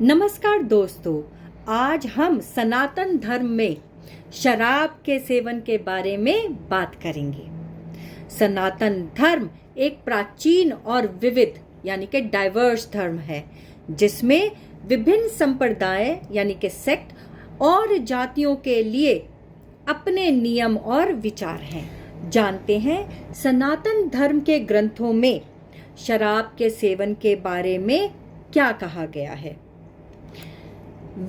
नमस्कार दोस्तों, आज हम सनातन धर्म में शराब के सेवन के बारे में बात करेंगे। सनातन धर्म एक प्राचीन और विविध यानी कि डाइवर्स धर्म है, जिसमें विभिन्न संप्रदाय यानी कि सेक्ट और जातियों के लिए अपने नियम और विचार हैं। जानते हैं सनातन धर्म के ग्रंथों में शराब के सेवन के बारे में क्या कहा गया है।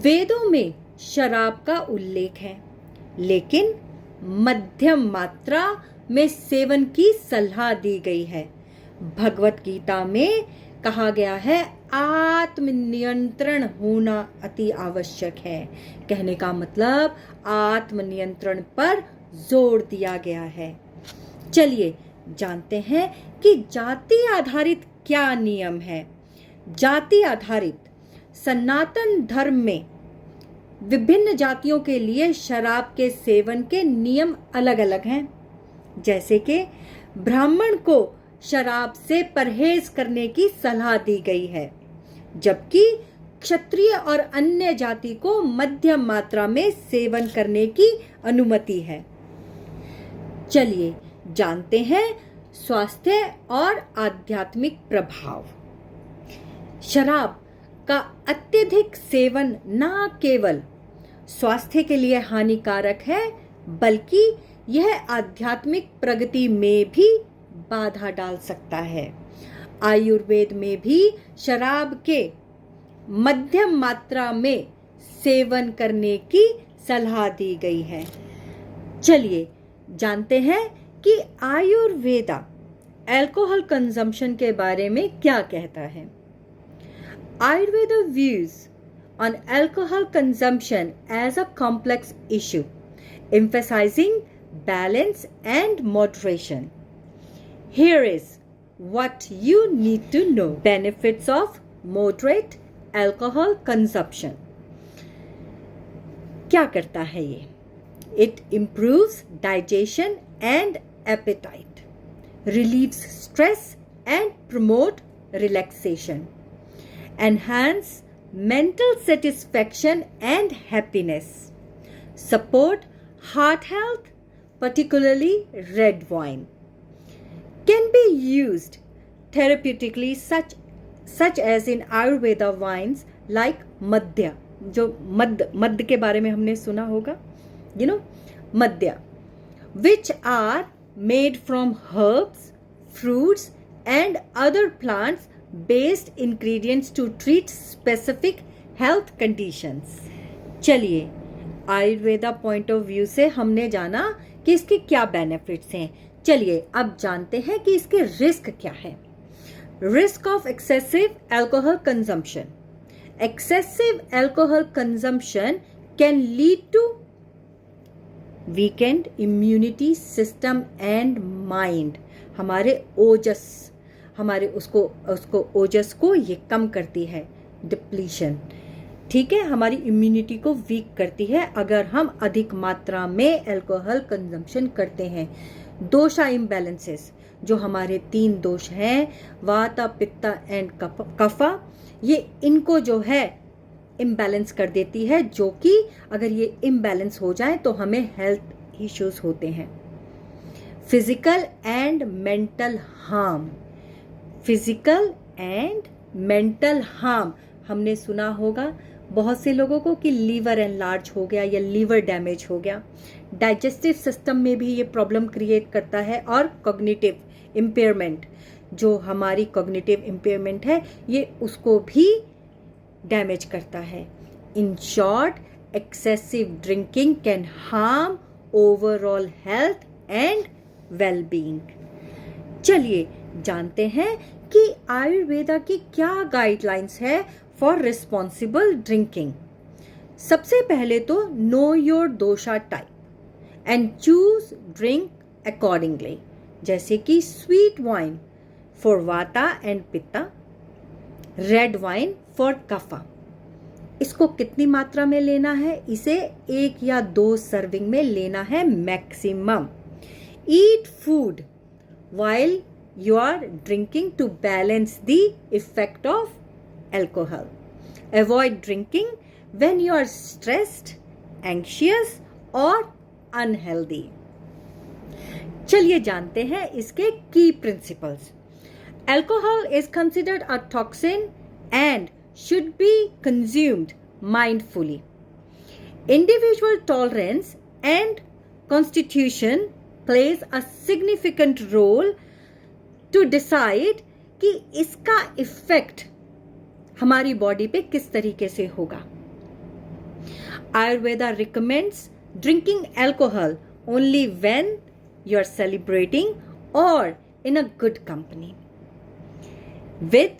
वेदों में शराब का उल्लेख है, लेकिन मध्यम मात्रा में सेवन की सलाह दी गई है। भगवत गीता में कहा गया है आत्मनियंत्रण होना अति आवश्यक है। कहने का मतलब आत्मनियंत्रण पर जोर दिया गया है। चलिए जानते हैं कि जाति आधारित क्या नियम है। जाति आधारित सनातन धर्म में विभिन्न जातियों के लिए शराब के सेवन के नियम अलग अलग हैं। जैसे कि ब्राह्मण को शराब से परहेज करने की सलाह दी गई है, जबकि क्षत्रिय और अन्य जाति को मध्यम मात्रा में सेवन करने की अनुमति है। चलिए जानते हैं स्वास्थ्य और आध्यात्मिक प्रभाव। शराब का अत्यधिक सेवन न केवल स्वास्थ्य के लिए हानिकारक है, बल्कि यह आध्यात्मिक प्रगति में भी बाधा डाल सकता है। आयुर्वेद में भी शराब के मध्यम मात्रा में सेवन करने की सलाह दी गई है। चलिए जानते हैं कि आयुर्वेदा अल्कोहल कंजम्पशन के बारे में क्या कहता है। Ayurveda views on alcohol consumption as a complex issue, emphasizing balance and moderation. Here is what you need to know. Benefits of moderate alcohol consumption. क्या करता है ये? It improves digestion and appetite, relieves stress and promote relaxation, enhance mental satisfaction and happiness, support heart health, particularly red wine, can be used therapeutically such as in Ayurveda wines like madhya, जो मद्य के बारे में हमने सुना होगा, madhya, which are made from herbs, fruits and other plants based ingredients to treat specific health conditions. चलिए Ayurveda point of view से हमने जाना कि इसके क्या बेनिफिट्स हैं। चलिए अब जानते हैं कि इसके रिस्क क्या है। Risk of excessive alcohol consumption. Excessive alcohol consumption can lead to weakened immunity system and mind. हमारे उसको ओजस को ये कम करती है, डिप्लीशन। ठीक है, हमारी इम्यूनिटी को वीक करती है अगर हम अधिक मात्रा में अल्कोहल कंजम्पशन करते हैं। दोषा इम्बैलेंसेस, जो हमारे 3 दोष हैं, वाता पित्ता एंड कफा, ये इनको जो है इम्बैलेंस कर देती है, जो कि अगर ये इम्बैलेंस हो जाए तो हमें हेल्थ इश्यूज होते हैं। Physical and mental harm. Physical and mental harm, हमने सुना होगा बहुत से लोगों को कि लीवर एनलार्ज हो गया या लीवर डैमेज हो गया। डाइजेस्टिव सिस्टम में भी ये प्रॉब्लम क्रिएट करता है, और कॉग्निटिव इम्पेयरमेंट, जो हमारी कॉग्निटिव इम्पेयरमेंट है, ये उसको भी डैमेज करता है। In short, excessive drinking can harm overall health and wellbeing. चलिए जानते हैं कि आयुर्वेदा की क्या गाइडलाइंस है फॉर रिस्पॉन्सिबल ड्रिंकिंग। सबसे पहले तो know your dosha type and choose drink accordingly, जैसे कि sweet wine for vata and pitta, red wine for kapha. इसको कितनी मात्रा में लेना है? इसे 1 या 2 सर्विंग में लेना है maximum. Eat food while you are drinking to balance the effect of alcohol. Avoid drinking when you are stressed, anxious or unhealthy. चलिए जानते हैं इसके की principles. Alcohol is considered a toxin and should be consumed mindfully. Individual tolerance and constitution plays a significant role to decide कि इसका effect हमारी body पे किस तरीके से होगा। Ayurveda recommends drinking alcohol only when you are celebrating और in a good company with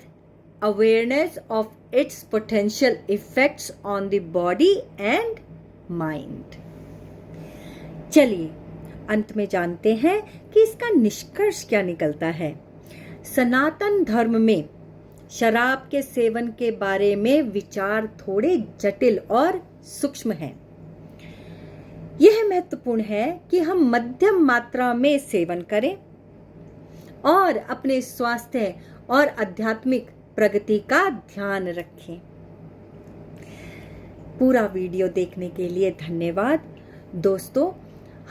awareness of its potential effects on the body and mind. चलिए अंत में जानते हैं कि इसका निष्कर्ष क्या निकलता है। सनातन धर्म में शराब के सेवन के बारे में विचार थोड़े जटिल और सूक्ष्म हैं। यह महत्वपूर्ण है कि हम मध्यम मात्रा में सेवन करें और अपने स्वास्थ्य और आध्यात्मिक प्रगति का ध्यान रखें। पूरा वीडियो देखने के लिए धन्यवाद। दोस्तों,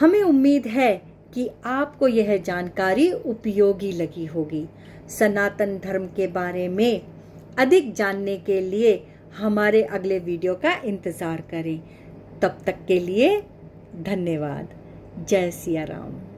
हमें उम्मीद है कि आपको यह जानकारी उपयोगी लगी होगी। सनातन धर्म के बारे में अधिक जानने के लिए हमारे अगले वीडियो का इंतजार करें। तब तक के लिए धन्यवाद। जय सिया राम।